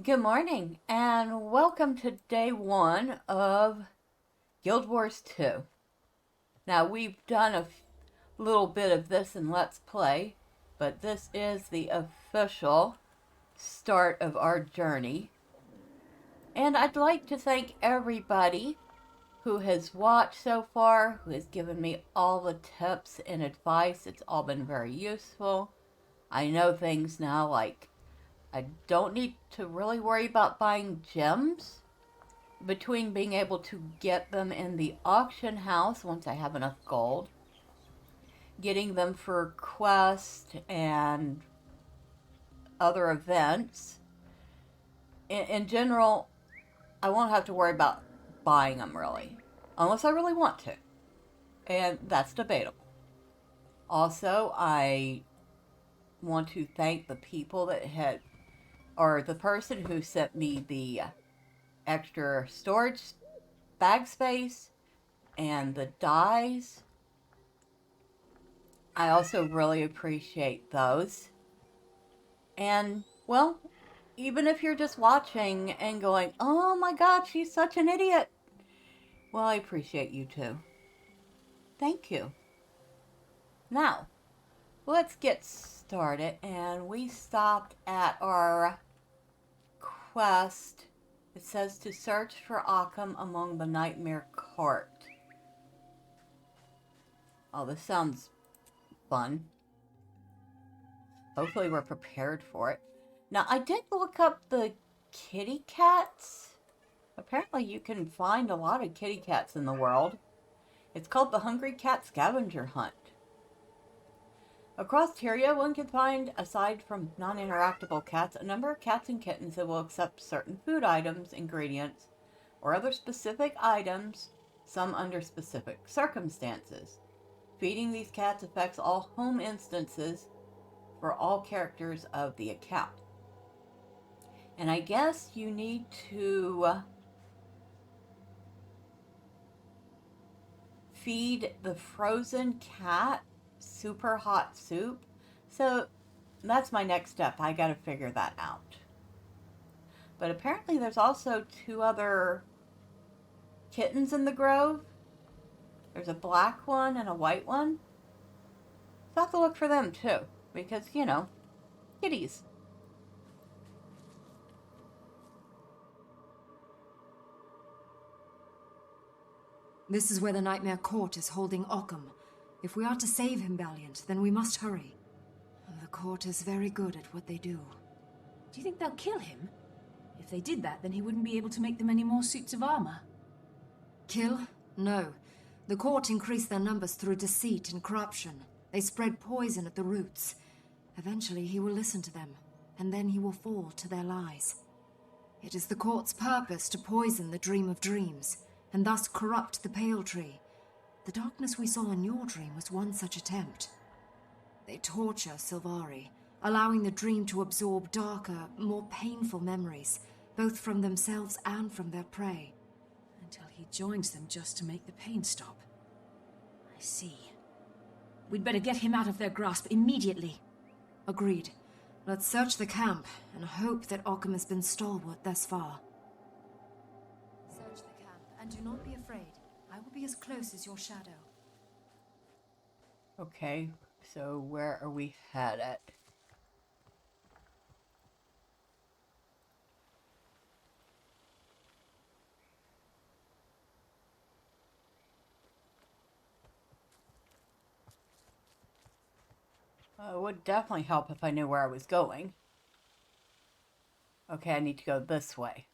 Good morning, and welcome to day one of Guild Wars 2. Now, we've done a little bit of this in Let's Play, but this is the official start of our journey. And I'd like to thank everybody who has watched so far, who has given me all the tips and advice. It's all been very useful. I know things now like I don't need to really worry about buying gems between being able to get them in the auction house once I have enough gold, getting them for quests and other events. In general, I won't have to worry about buying them really, unless I really want to, and that's debatable. Also, I want to thank the people that had, or the person who sent me the extra storage bag space and the dyes. I also really appreciate those. And, well, even if you're just watching and going, oh my god, she's such an idiot. Well, I appreciate you too. Thank you. Now, let's get started. And we stopped at our quest. It says to search for Occam among the Nightmare Court. Oh, this sounds fun. Hopefully we're prepared for it. Now, I did look up the kitty cats. Apparently you can find a lot of kitty cats in the world. It's called the Hungry Cat Scavenger Hunt. Across Tyria, one can find, aside from non-interactable cats, a number of cats and kittens that will accept certain food items, ingredients, or other specific items, some under specific circumstances. Feeding these cats affects all home instances for all characters of the account. And I guess you need to feed the frozen cat super hot soup. So that's my next step. I gotta figure that out. But apparently there's also two other kittens in the grove. There's a black one and a white one. So I have to look for them too. Because, you know, kitties. This is where the Nightmare Court is holding Occam. If we are to save him, Valiant, then we must hurry. The court is very good at what they do. Do you think they'll kill him? If they did that, then he wouldn't be able to make them any more suits of armor. Kill? No. The court increased their numbers through deceit and corruption. They spread poison at the roots. Eventually he will listen to them, and then he will fall to their lies. It is the court's purpose to poison the Dream of Dreams, and thus corrupt the Pale Tree. The darkness we saw in your dream was one such attempt. They torture Sylvari, allowing the dream to absorb darker, more painful memories, both from themselves and from their prey. Until he joins them just to make the pain stop. I see. We'd better get him out of their grasp immediately. Agreed. Let's search the camp and hope that Occam has been stalwart thus far. Search the camp, and do not be afraid. I will be as close as your shadow. Okay, so where are we headed? It would definitely help if I knew where I was going. Okay, I need to go this way.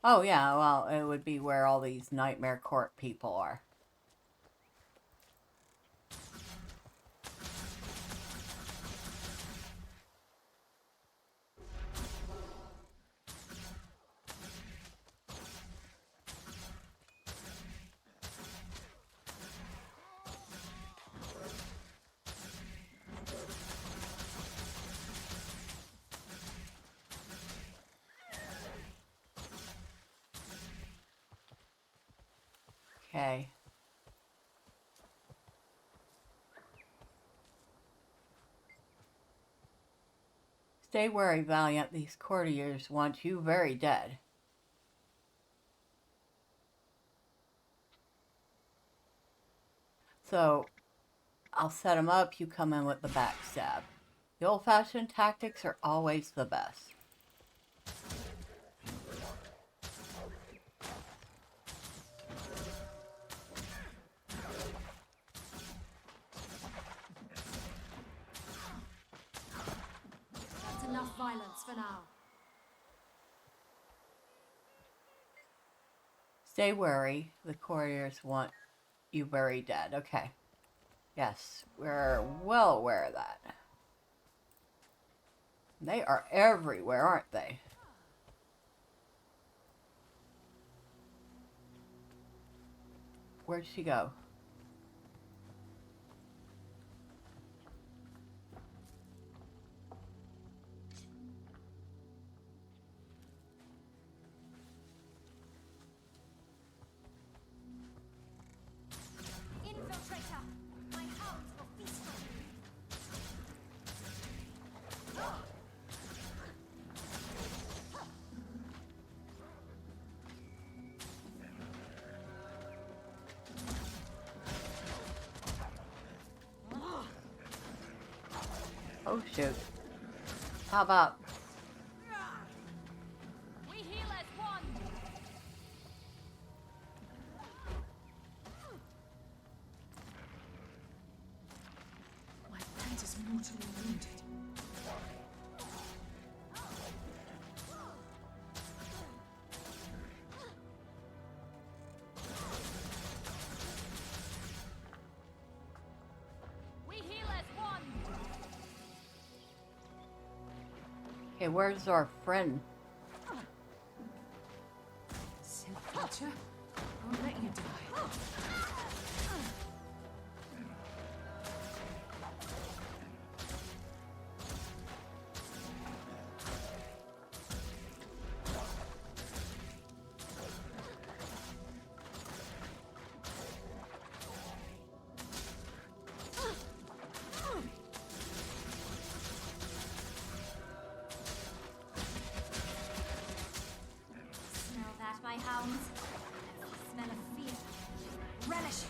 Oh yeah, well, it would be where all these Nightmare Court people are. Okay. Stay wary, Valiant. These courtiers want you very dead. So, I'll set them up, you come in with the backstab. The old-fashioned tactics are always the best. That's enough violence for now. Stay wary. The courtiers want you very dead. Okay. Yes, we're well aware of that. They are everywhere, aren't they? Where'd she go? Infiltrator! My hounds will feast on you! Oh, shoot. How about... We heal as one! My pet is mortally wounded. We heal as one! Okay, where's our friend? Silly creature. I won't let you die. Smell that, my hounds? That's the smell of fear. Relish it!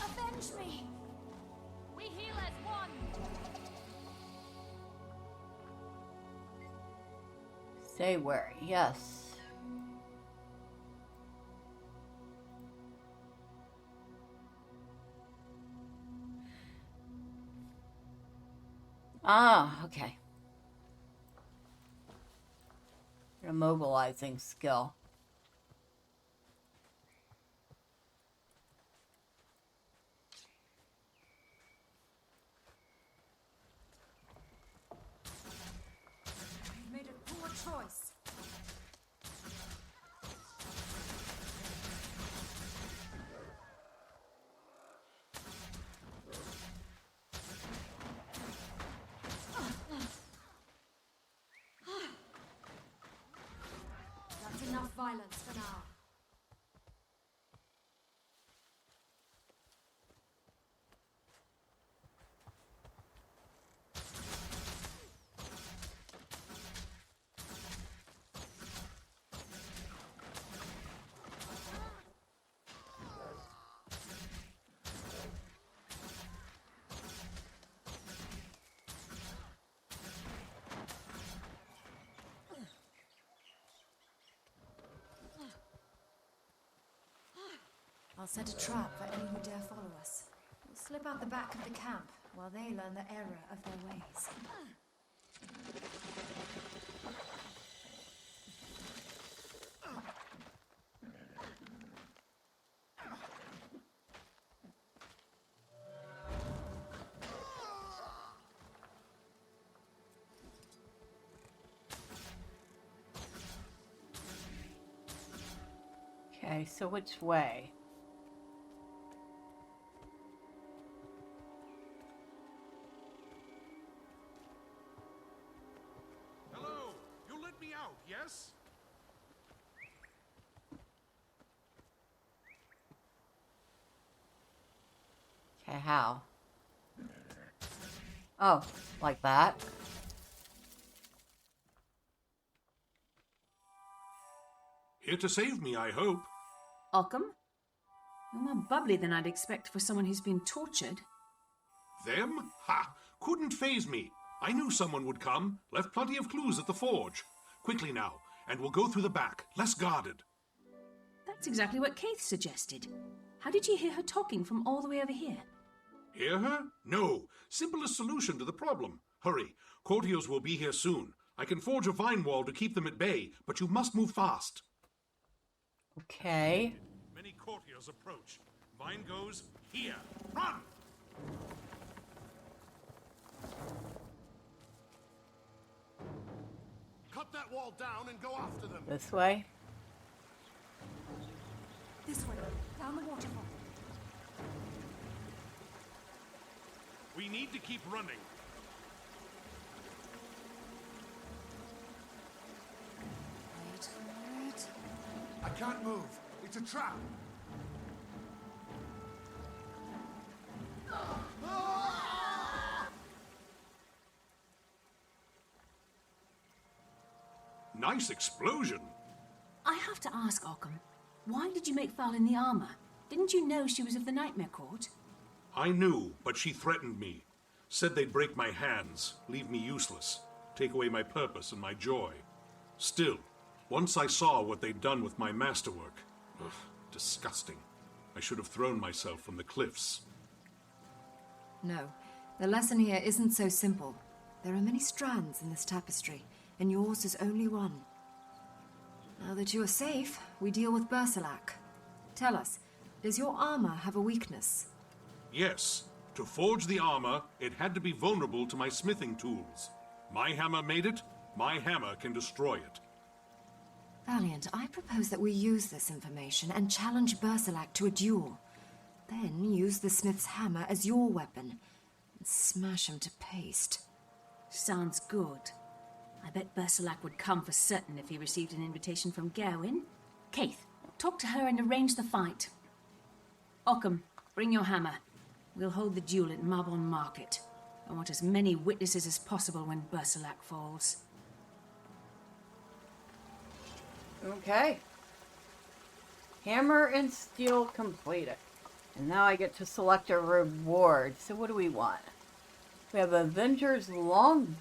Avenge me! We heal as one! Stay wary. Yes. Ah, okay. Your mobilizing skill. You've made a poor choice. That's enough violence for now. I'll set a trap for any who dare follow us. We'll slip out the back of the camp while they learn the error of their ways. Okay, so which way? Hello! You let me out, yes? Okay, how? Oh, like that? Here to save me, I hope. Occam? You're more bubbly than I'd expect for someone who's been tortured. Them? Ha! Couldn't faze me. I knew someone would come. Left plenty of clues at the forge. Quickly now, and we'll go through the back, less guarded. That's exactly what Keith suggested. How did you hear her talking from all the way over here? Hear her? No. Simplest solution to the problem. Hurry. Courtiers will be here soon. I can forge a vine wall to keep them at bay, but you must move fast. Okay. Many courtiers approach. Vine goes here. Run! Cut that wall down and go after them. This way? This way, down the waterfall. We need to keep running. Wait. I can't move. It's a trap. Nice explosion. I have to ask, Occam, why did you make foul in the armor? Didn't you know she was of the Nightmare Court? I knew, but she threatened me. Said they'd break my hands, leave me useless, take away my purpose and my joy. Still, once I saw what they'd done with my masterwork, ugh, disgusting. I should have thrown myself from the cliffs. No, the lesson here isn't so simple. There are many strands in this tapestry, and yours is only one. Now that you are safe, we deal with Bersalak. Tell us, does your armor have a weakness? Yes, to forge the armor, it had to be vulnerable to my smithing tools. My hammer made it, my hammer can destroy it. Valiant, I propose that we use this information and challenge Bersalak to a duel. Then use the smith's hammer as your weapon and smash him to paste. Sounds good. I bet Bersalak would come for certain if he received an invitation from Gawain. Keith, talk to her and arrange the fight. Occam, bring your hammer. We'll hold the duel at Marbon Market. I want as many witnesses as possible when Bersalak falls. Okay. Hammer and steel completed. And now I get to select a reward. So what do we want? We have Avenger's Longbow.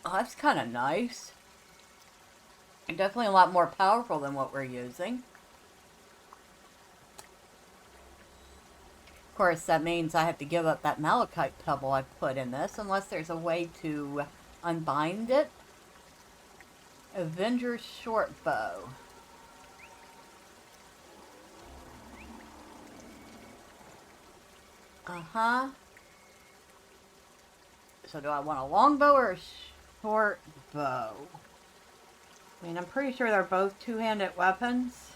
Oh, that's kind of nice. And definitely a lot more powerful than what we're using. Of course, that means I have to give up that malachite pebble I put in this, unless there's a way to unbind it. Avenger's short bow. Uh-huh. So do I want a longbow or a short bow? I mean, I'm pretty sure they're both two-handed weapons.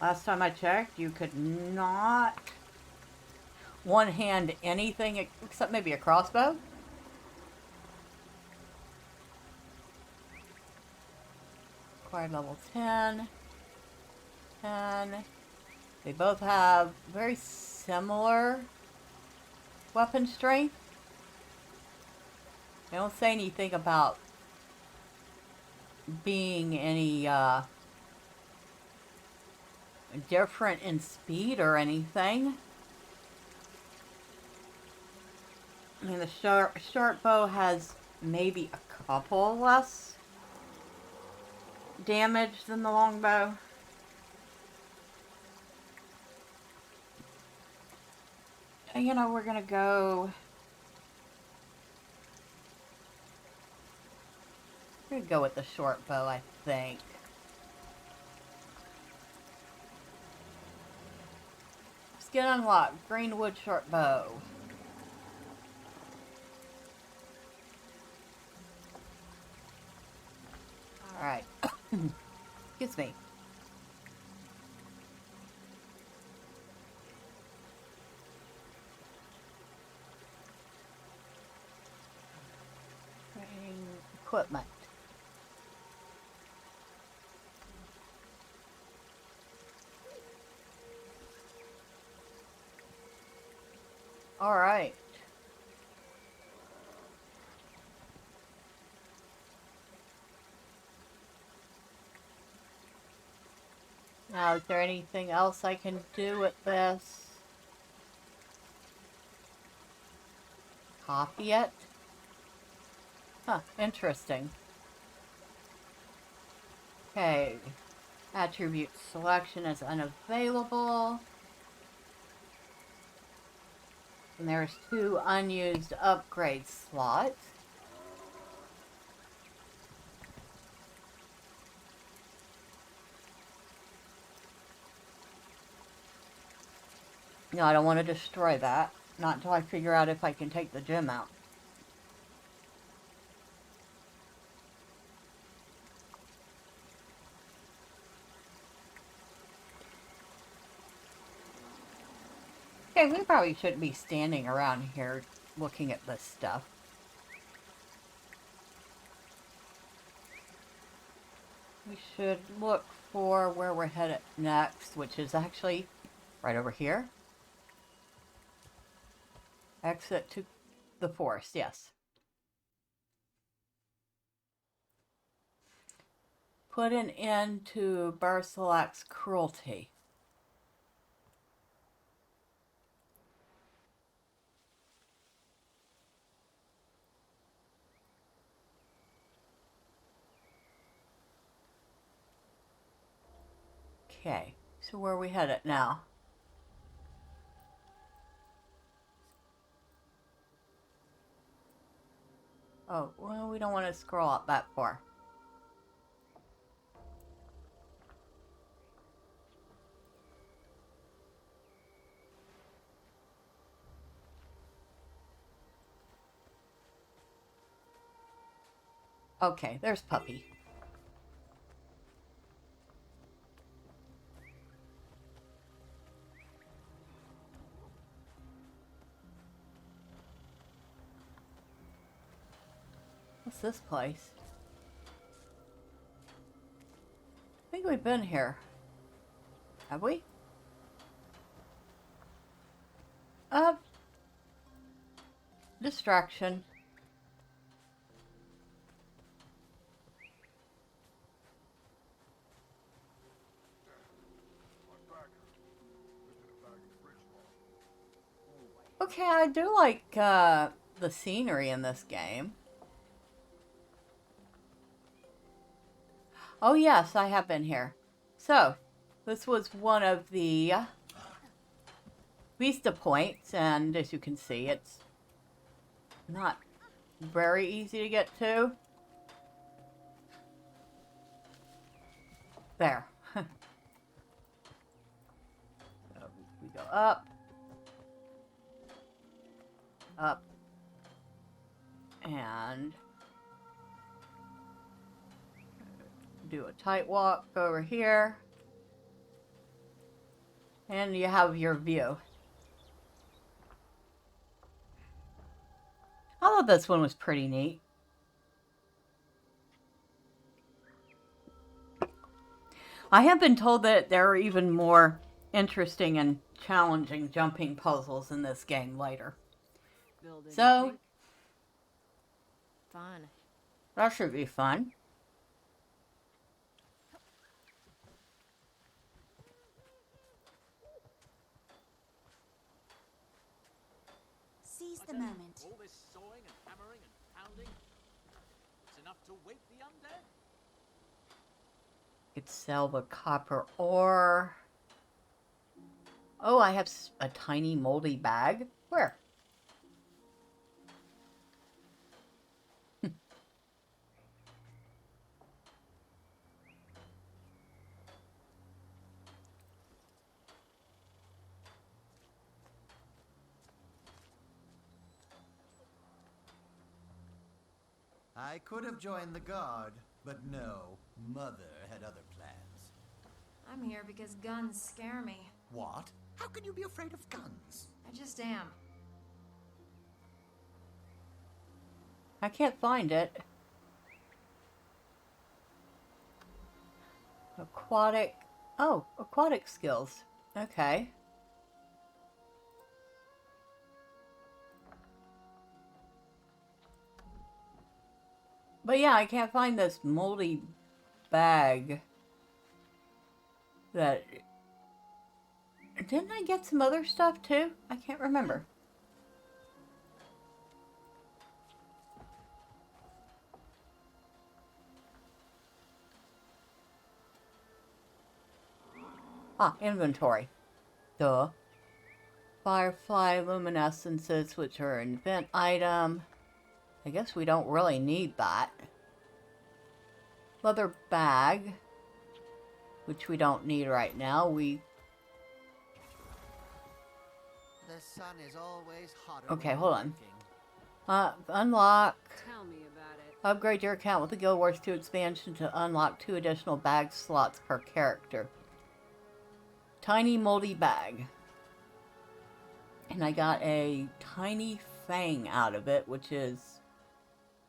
Last time I checked, you could not one-hand anything except maybe a crossbow. Acquired level 10. 10. They both have very similar weapon strength. They don't say anything about being any different in speed or anything. I mean, the short bow has maybe a couple less damage than the longbow. And, you know, we're gonna go. We're gonna go with the short bow, I think. Skin unlocked. Greenwood short bow. Alright. Excuse me. Training equipment. Alright. Now, is there anything else I can do with this? Copy it? Huh, interesting. Okay. Attribute selection is unavailable. And there's 2 unused upgrade slots. No, I don't want to destroy that. Not until I figure out if I can take the gem out. Okay, we probably shouldn't be standing around here looking at this stuff. We should look for where we're headed next, which is actually right over here. Exit to the forest, yes. Put an end to Bersalak's cruelty. Okay, so where are we headed now? Oh, well, we don't want to scroll up that far. Okay, there's Puppy. What's this place? I think we've been here. Have we? Distraction. Okay, I do like the scenery in this game. Oh yes, I have been here. So, this was one of the vista points, and as you can see, it's not very easy to get to. There. So we go up, up, and do a tight walk over here, and you have your view. I thought this one was pretty neat. I have been told that there are even more interesting and challenging jumping puzzles in this game later. So, Fun. that should be fun. Seize the moment. All this sawing and hammering and pounding, it's enough to wake the undead? Could sell the copper ore. Oh, I have a tiny moldy bag. Where? I could have joined the guard, but no, Mother had other plans. I'm here because guns scare me. What? How can you be afraid of guns? I just am. I can't find it. Aquatic. Oh, aquatic skills. Okay. But yeah, I can't find this moldy bag that... Didn't I get some other stuff too? I can't remember. Ah, inventory. Duh. Firefly luminescences, which are an event item. I guess we don't really need that. Leather bag, which we don't need right now. The sun is always hotter. Okay, hold on. Unlock. Tell me about it. Upgrade your account with the Guild Wars 2 expansion to unlock 2 additional bag slots per character. Tiny moldy bag. And I got a tiny fang out of it, which is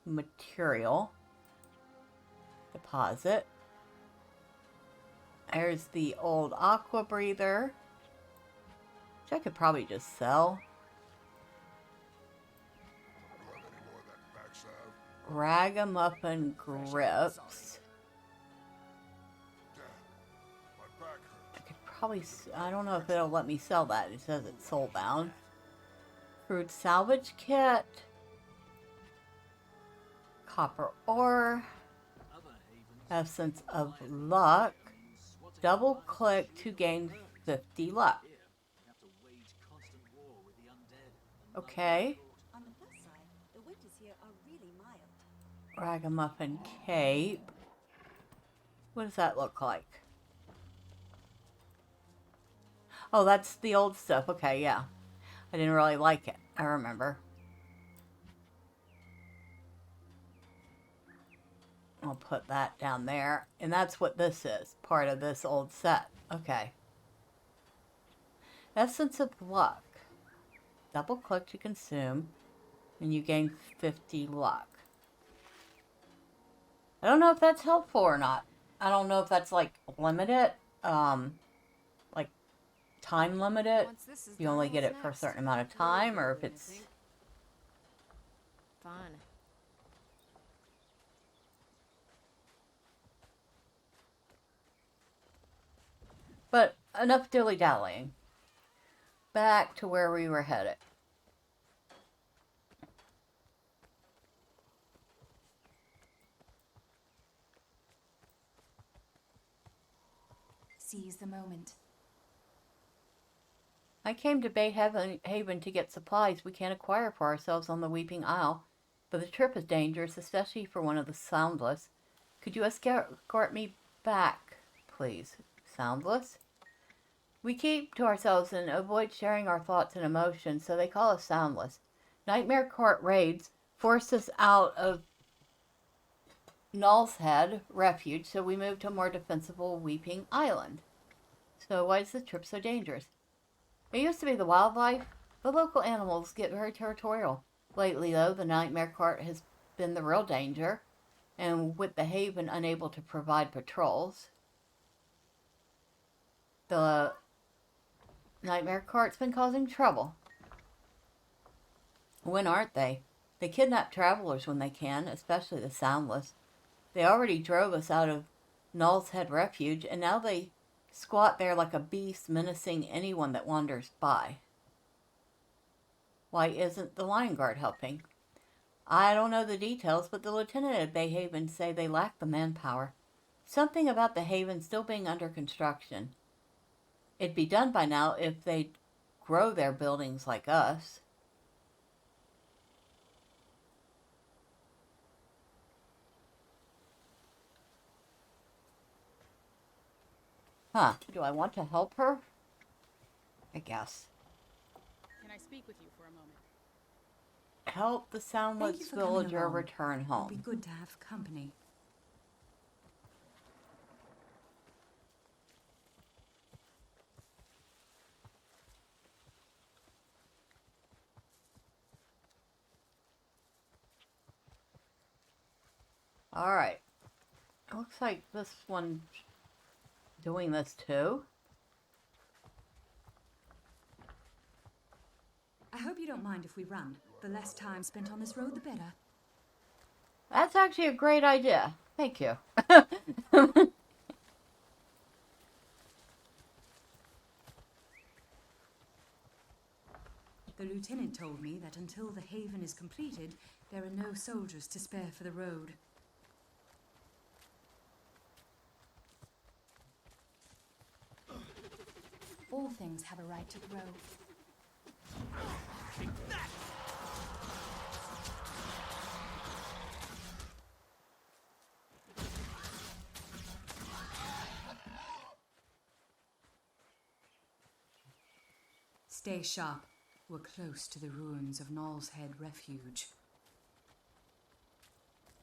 material. Deposit. There's the old aqua breather, which I could probably just sell. Ragamuffin grips. I could probably, I don't know if it'll let me sell that. It says it's soulbound. Crude salvage kit. Copper ore. Essence of luck. Double click to gain 50 luck. Okay. On the plus side, the winters here are really mild. Ragamuffin cape. What does that look like? Oh, that's the old stuff. Okay, yeah. I didn't really like it. I remember. I'll put that down there. And that's what this is. Part of this old set. Okay. Essence of luck. Double click to consume. And you gain 50 luck. I don't know if that's helpful or not. I don't know if that's like limited. Like time limited. You only get it for a certain amount of time. Or if it's... Fun. But enough dilly-dallying. Back to where we were headed. Seize the moment. I came to Bay Haven to get supplies we can't acquire for ourselves on the Weeping Isle, but the trip is dangerous, especially for one of the Soundless. Could you escort me back, please? Soundless? We keep to ourselves and avoid sharing our thoughts and emotions, so they call us Soundless. Nightmare Court raids forced us out of Null's Head Refuge, so we moved to a more defensible Weeping Island. So why is the trip so dangerous? It used to be the wildlife. The local animals get very territorial. Lately, though, the Nightmare Court has been the real danger, and with the Haven unable to provide patrols, the Nightmare Court's been causing trouble. When aren't they? They kidnap travelers when they can, especially the Soundless. They already drove us out of Null's Head Refuge, and now they squat there like a beast, menacing anyone that wanders by. Why isn't the Lion Guard helping? I don't know the details, but the lieutenant at Bay Haven say they lack the manpower. Something about the Haven still being under construction. It'd be done by now if they'd grow their buildings like us. Huh. Do I want to help her? I guess. Can I speak with you for a moment? Help the Soundless villager return home. It'd be good to have company. Alright. Looks like this one's doing this too. I hope you don't mind if we run. The less time spent on this road, the better. That's actually a great idea. Thank you. The lieutenant told me that until the haven is completed, there are no soldiers to spare for the road. All things have a right to grow. Stay sharp. We're close to the ruins of Knoll's Head Refuge.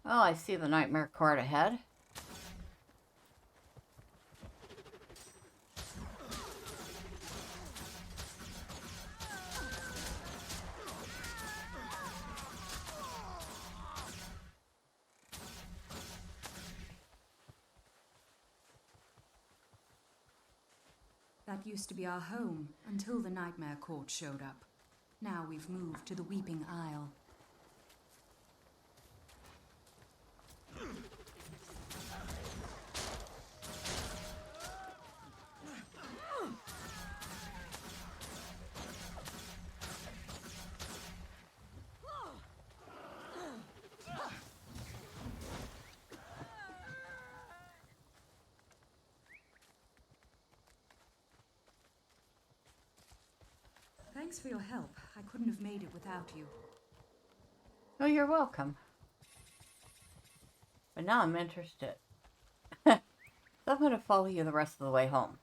Oh, I see the nightmare court ahead. That used to be our home until the Nightmare Court showed up. Now we've moved to the Weeping Isle. Thanks for your help. I couldn't have made it without you. Oh, you're welcome. But now I'm interested. So I'm going to follow you the rest of the way home.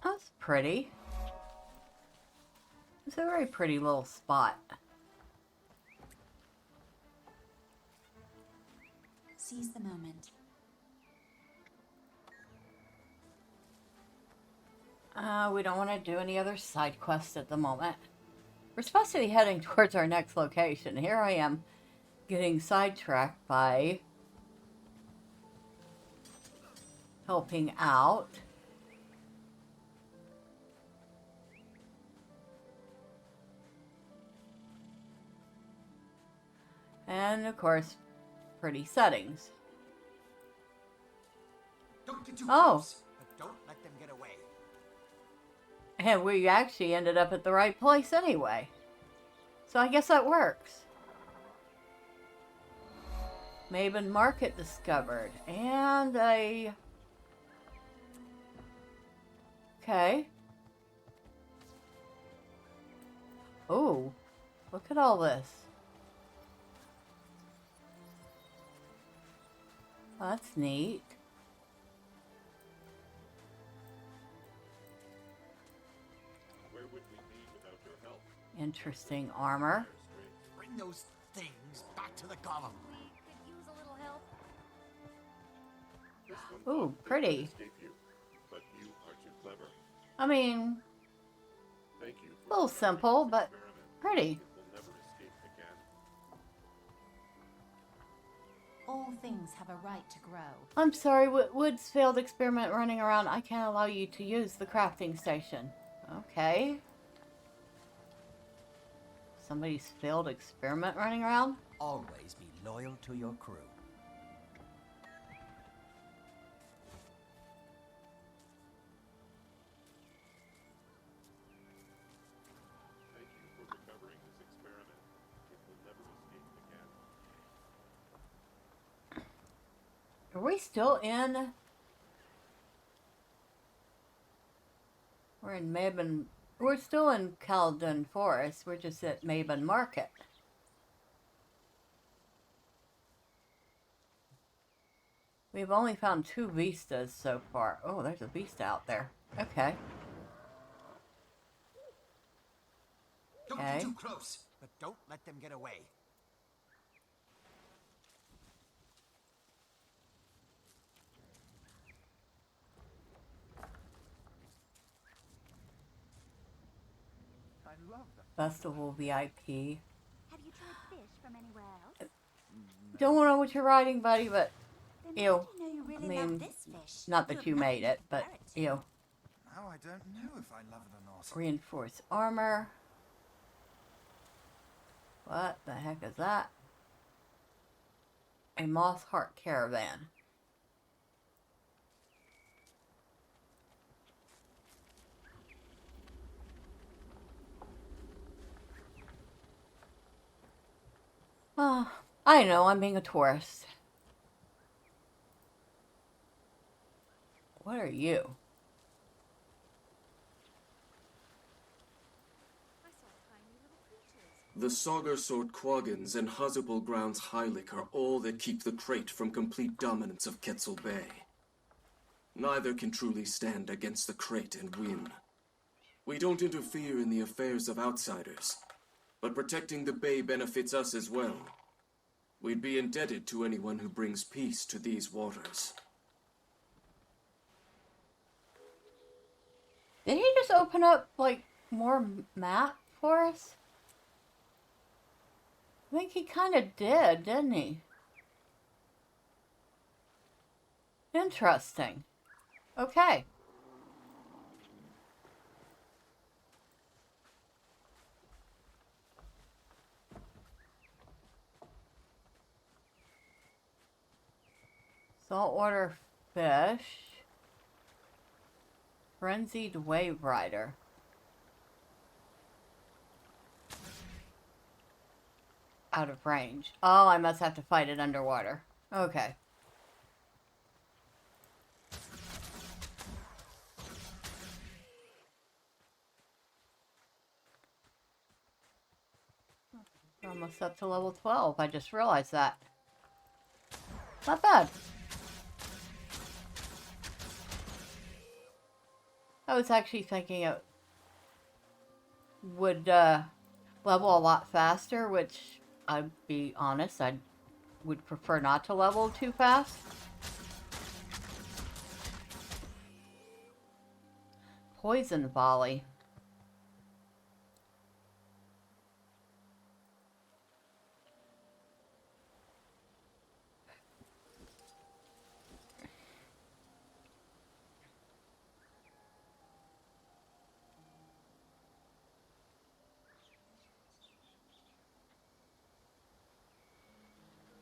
That's pretty. It's a very pretty little spot. Seize the moment. We don't want to do any other side quests at the moment. We're supposed to be heading towards our next location. Here I am getting sidetracked by helping out. And of course, pretty settings. Don't get too Oh. close, but don't let them get away. And we actually ended up at the right place anyway. So I guess that works. Maben Market discovered. And a... Okay. Oh, look at all this. That's neat. Where would we be without your help? Interesting armor. Bring those things back to the golem. We could use a little help. Ooh, pretty. Escape you, but you are too clever. I mean, Thank you. a little simple, but pretty. It will never escape again. All things have a right to grow. I'm sorry, Wood's failed experiment running around. I can't allow you to use the crafting station. Okay. Somebody's failed experiment running around? Always be loyal to your crew. Thank you for recovering this experiment. It will never escape again. Are we still in... We're in Maben... We're still in Caledon Forest. We're just at Maben Market. We've only found 2 vistas so far. Oh, there's a vista out there. Okay. Don't Okay. get too close, but don't let them get away. Festival VIP. Have you tried fish from anywhere else? Don't know what you're writing, buddy, but Then ew. how do you know you really I mean, love this fish? not that you made it, but ew. Now I don't know if I love it or not. Reinforced armor. What the heck is that? A moss heart caravan. Oh, I know, I'm being a tourist. What are you? The Sauger Sword Quaggins and Hazubal Grounds Heilig are all that keep the Crate from complete dominance of Quetzal Bay. Neither can truly stand against the Crate and win. We don't interfere in the affairs of outsiders, but protecting the Bay benefits us as well. We'd be indebted to anyone who brings peace to these waters. Did he just open up, like, more map for us? I think he kind of did, didn't he? Interesting. Okay. Saltwater fish. Frenzied wave rider. Out of range. Oh, I must have to fight it underwater. Okay. We're almost up to level 12. I just realized that. Not bad. I was actually thinking it would level a lot faster, which, I'd be honest, I would prefer not to level too fast. Poison volley.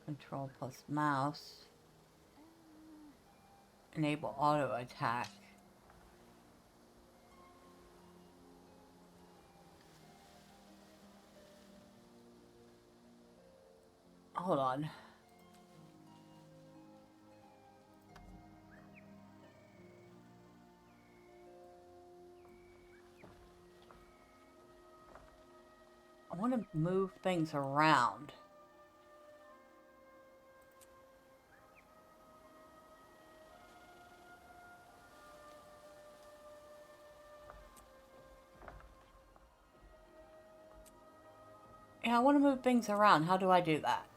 Control plus mouse. Enable auto attack. Hold on. I want to move things around. Yeah, I want to move things around. How do I do that?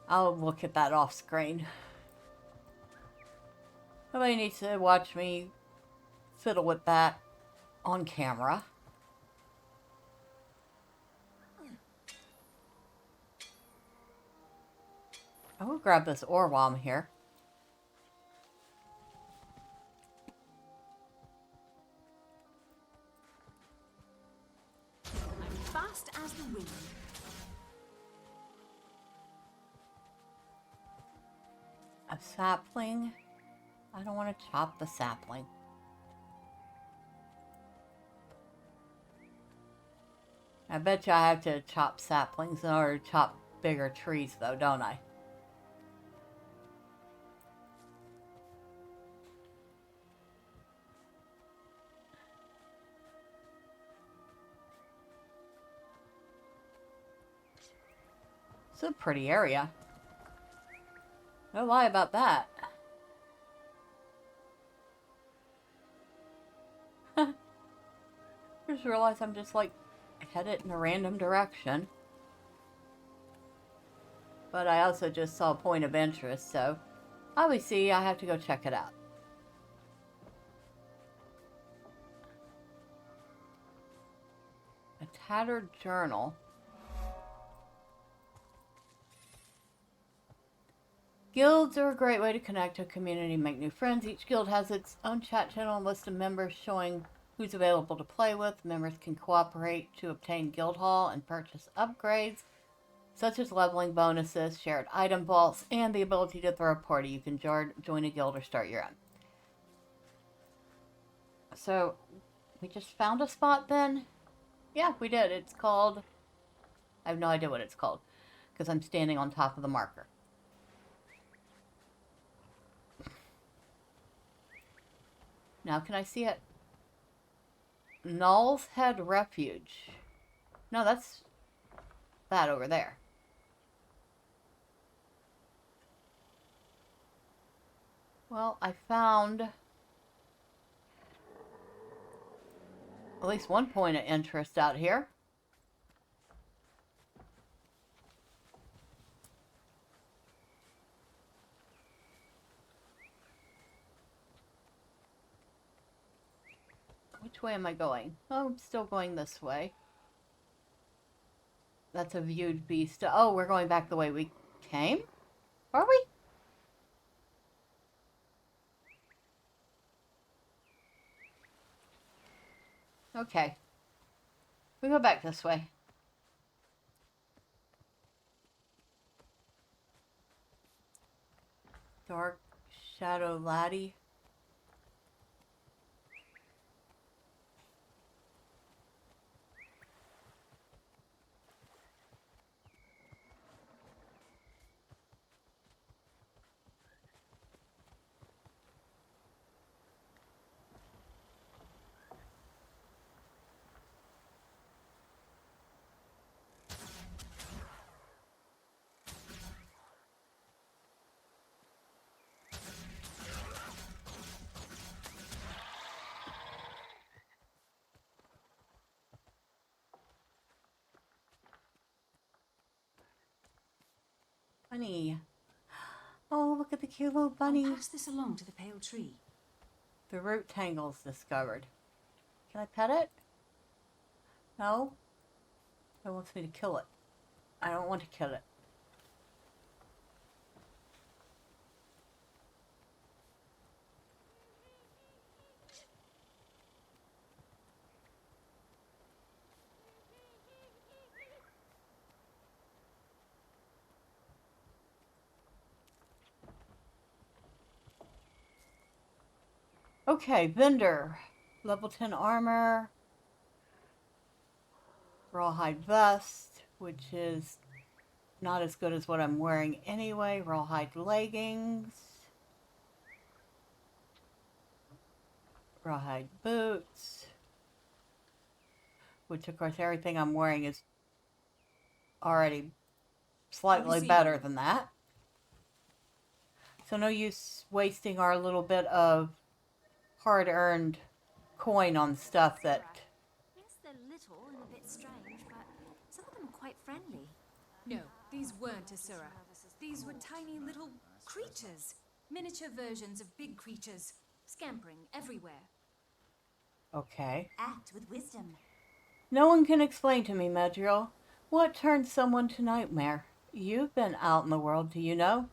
I'll look at that off screen. Nobody needs to watch me fiddle with that on camera. I will grab this ore while I'm here. I'm fast as the wind. A sapling? I don't want to chop the sapling. I bet you I have to chop saplings in order to chop bigger trees though, don't I? It's a pretty area. No lie about that. Just realized I'm just like headed in a random direction. But I also just saw a point of interest, so obviously I have to go check it out. A tattered journal. Guilds are a great way to connect to a community and make new friends. Each guild has its own chat channel and list of members showing who's available to play with. Members can cooperate to obtain guild hall and purchase upgrades, such as leveling bonuses, shared item vaults, and the ability to throw a party. You can join a guild or start your own. So, we just found a spot then? Yeah, we did. It's called... I have no idea what it's called, because I'm standing on top of the marker. Now, can I see it? Null's Head Refuge. No, that's that over there. Well, I found at least one point of interest out here. Which way am I going? Oh, I'm still going this way. That's a viewed beast. Oh, we're going back the way we came? Are we? Okay. We go back this way. Dark Shadow Laddie. Bunny. Oh, look at the cute little bunny. I'll pass this along to the pale tree. The root tangle's discovered. Can I pet it? No? It wants me to kill it. I don't want to kill it. Okay, vendor. Level 10 armor. Rawhide vest, which is not as good as what I'm wearing anyway. Rawhide leggings. Rawhide boots. Which, of course, everything I'm wearing is already slightly better than that. So no use wasting our little bit of hard-earned coin on stuff that... Yes, they're little and a bit strange, but some of them are quite friendly. No, these weren't Asura. These were tiny little creatures. Miniature versions of big creatures, scampering everywhere. Okay. Act with wisdom. No one can explain to me, Medrielle. What turns someone to nightmare? You've been out in the world, do you know?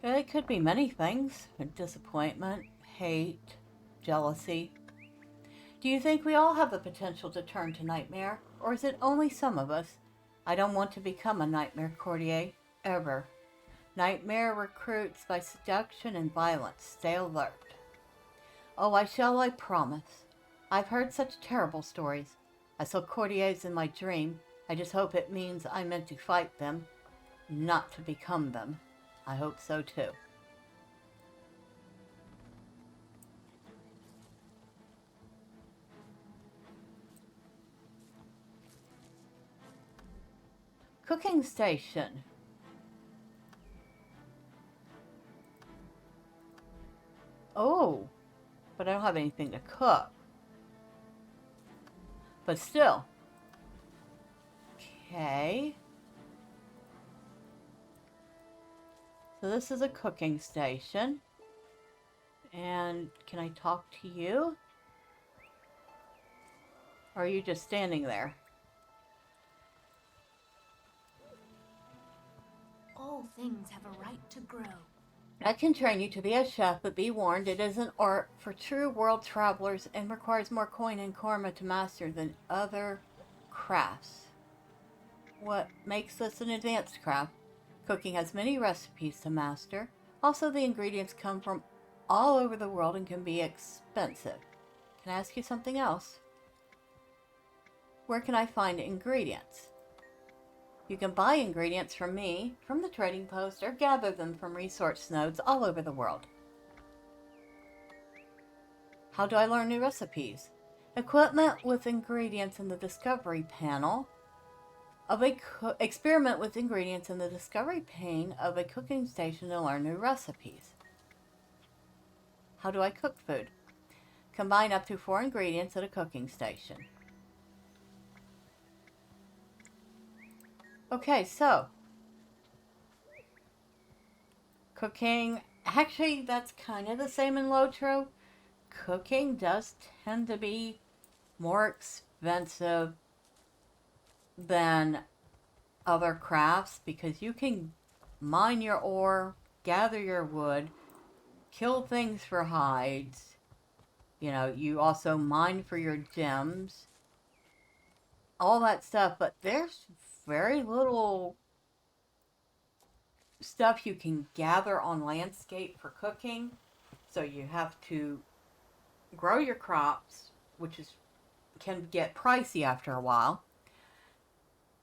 It could be many things. Disappointment, hate, jealousy. Do you think we all have the potential to turn to nightmare? Or is it only some of us? I don't want to become a nightmare courtier, ever. Nightmare recruits by seduction and violence. Stay alert. Oh, I shall, I promise. I've heard such terrible stories. I saw courtiers in my dream. I just hope it means I meant to fight them, not to become them. I hope so too. Cooking station. Oh, but I don't have anything to cook. But still. Okay. So this is a cooking station. And can I talk to you? Or are you just standing there? All things have a right to grow. I can train you to be a chef, but be warned, it is an art for true world travelers and requires more coin and karma to master than other crafts. What makes this an advanced craft? Cooking has many recipes to master. Also, the ingredients come from all over the world and can be expensive. Can I ask you something else? Where can I find ingredients? You can buy ingredients from me, from the trading post, or gather them from resource nodes all over the world. How do I learn new recipes? Equipment with ingredients in the discovery panel of a experiment with ingredients in the discovery pane of a cooking station to learn new recipes. How do I cook food? Combine up to 4 ingredients at a cooking station. Okay, so cooking, actually that's kind of the same in Lotro. Cooking does tend to be more expensive than other crafts because you can mine your ore, gather your wood, kill things for hides. You know, you also mine for your gems. All that stuff, but there's very little stuff you can gather on landscape for cooking. So you have to grow your crops, which can get pricey after a while.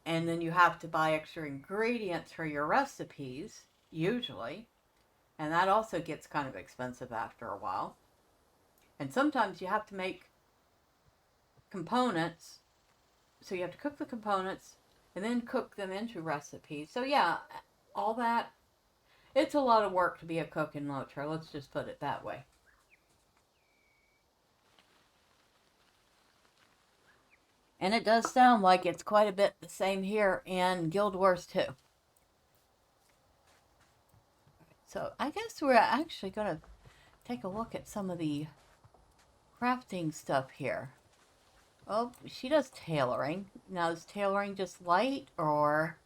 And then you have to buy extra ingredients for your recipes, usually. And that also gets kind of expensive after a while. And sometimes you have to make components. So you have to cook the components and then cook them into recipes. So yeah, all that. It's a lot of work to be a cook in Lotro. Let's just put it that way. And it does sound like it's quite a bit the same here in Guild Wars 2. So I guess we're actually going to take a look at some of the crafting stuff here. Oh, she does tailoring. Now, is tailoring just light, or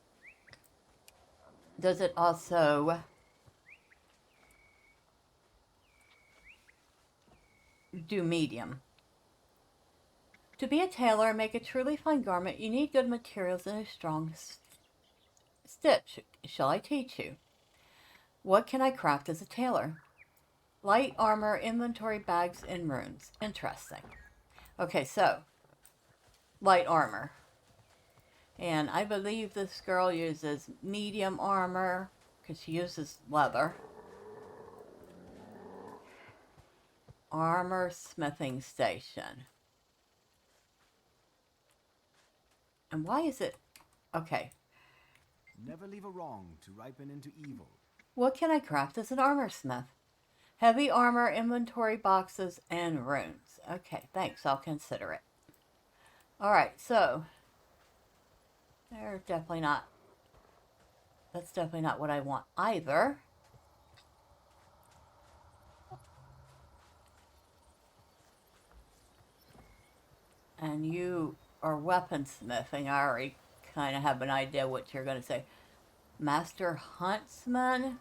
does it also do medium? To be a tailor and make a truly fine garment, you need good materials and a strong stitch. Shall I teach you? What can I craft as a tailor? Light armor, inventory bags, and runes. Interesting. Okay, so light armor. And I believe this girl uses medium armor because she uses leather. Armor smithing station. And why is it... Okay. Never leave a wrong to ripen into evil. What can I craft as an armor smith? Heavy armor, inventory boxes, and runes. Okay, thanks. I'll consider it. Alright, so... They're definitely not... That's definitely not what I want either. And you are weaponsmithing. I already kind of have an idea what you're going to say. Master Huntsman?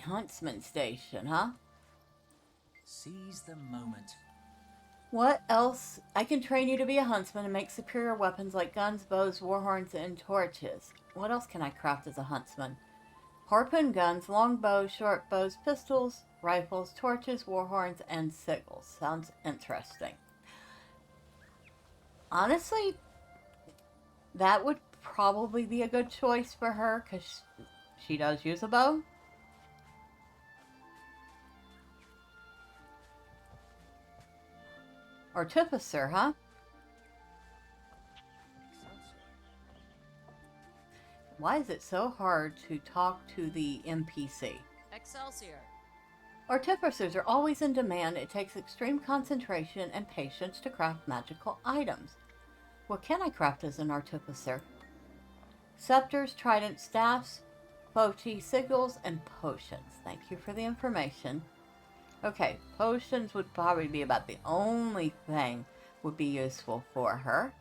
Huntsman Station, huh? Seize the moment. What else? I can train you to be a huntsman and make superior weapons like guns, bows, warhorns, and torches. What else can I craft as a huntsman? Harpoon guns, long bows, short bows, pistols, rifles, torches, warhorns, and sigils. Sounds interesting. Honestly, that would probably be a good choice for her because she does use a bow. Artificer, huh? Why is it so hard to talk to the NPC? Excelsior. Artificers are always in demand. It takes extreme concentration and patience to craft magical items. What can I craft as an artificer? Scepters, trident, staffs, Foti sigils, and potions. Thank you for the information. Okay, potions would probably be about the only thing would be useful for her.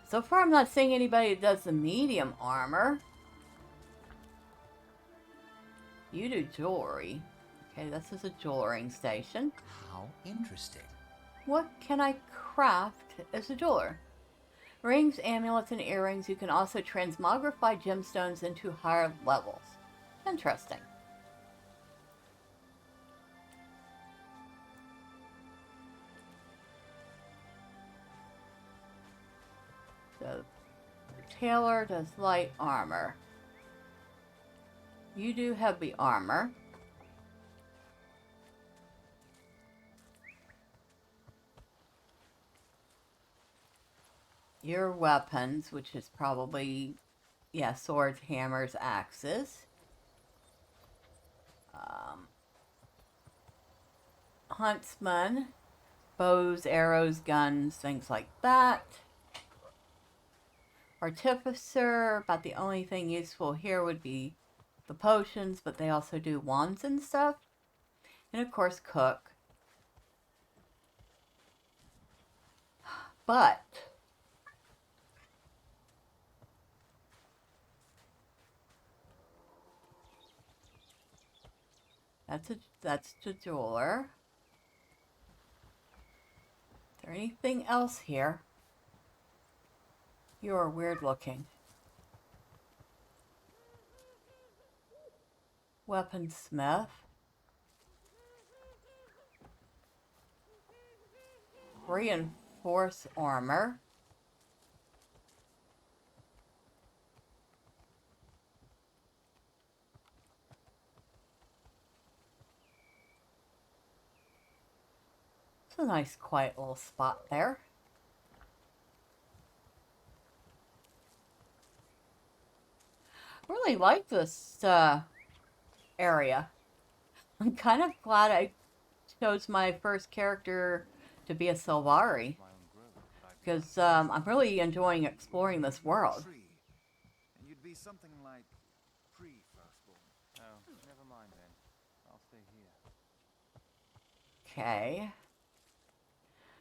So far, I'm not seeing anybody that does the medium armor. You do jewelry. Okay, this is a jewelering station. How interesting. What can I craft as a jeweler? Rings, amulets, and earrings. You can also transmogrify gemstones into higher levels. Interesting. So, Taylor does light armor. You do heavy armor. Your weapons, which is probably, yeah, swords, hammers, axes. Huntsman, bows, arrows, guns, things like that. Artificer, about the only thing useful here would be the potions, but they also do wands and stuff. And of course, cook. But that's the jeweler. Is there anything else here? You're weird looking. Weaponsmith. Reinforce armor. It's a nice quiet little spot there. I really like this area. I'm kind of glad I chose my first character to be a Sylvari, because I'm really enjoying exploring this world. And you'd be something like pre-firstborn. Oh, never mind then. I'll stay here. Okay.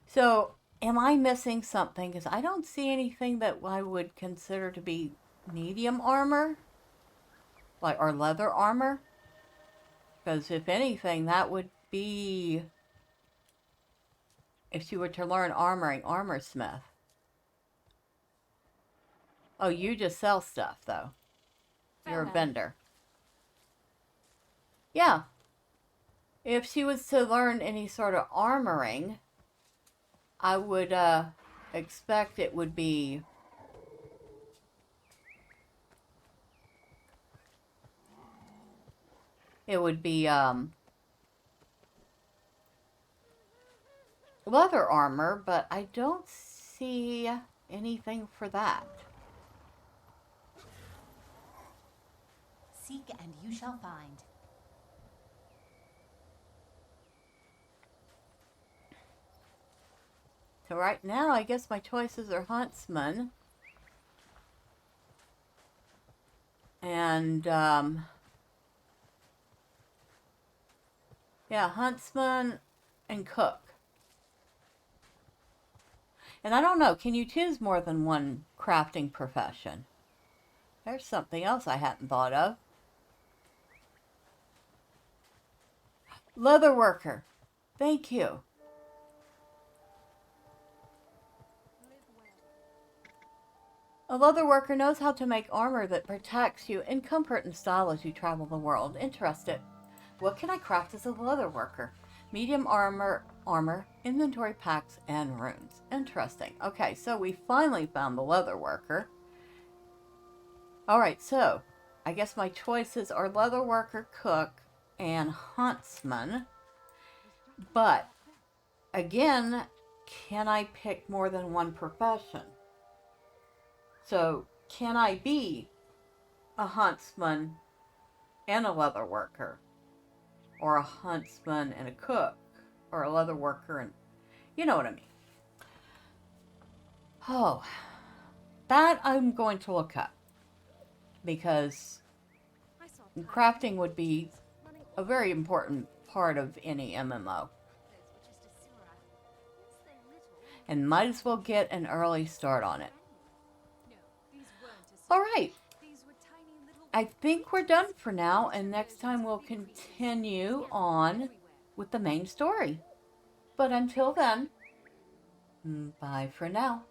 So, am I missing something? Because I don't see anything that I would consider to be medium armor, like, or leather armor. Because if anything, that would be if she were to learn armoring, armorsmith. Oh, you just sell stuff, though. You're a vendor. Yeah. If she was to learn any sort of armoring, I would expect it would be leather armor, but I don't see anything for that. Seek and you shall find. So right now, I guess my choices are huntsman. And, yeah, huntsman and cook. And I don't know, can you choose more than one crafting profession? There's something else I hadn't thought of. Leather worker. Thank you. A leather worker knows how to make armor that protects you in comfort and style as you travel the world. Interested. What can I craft as a leather worker? Medium armor, inventory packs, and runes. Interesting. Okay, so we finally found the leather worker. Alright, so I guess my choices are leather worker, cook, and huntsman. But, again, can I pick more than one profession? So, can I be a huntsman and a leather worker? Or a huntsman and a cook? or a leather worker, and you know what I mean. Oh, that I'm going to look up, because crafting would be a very important part of any MMO. And might as well get an early start on it. Alright, I think we're done for now, and next time we'll continue on with the main story. But until then, bye for now.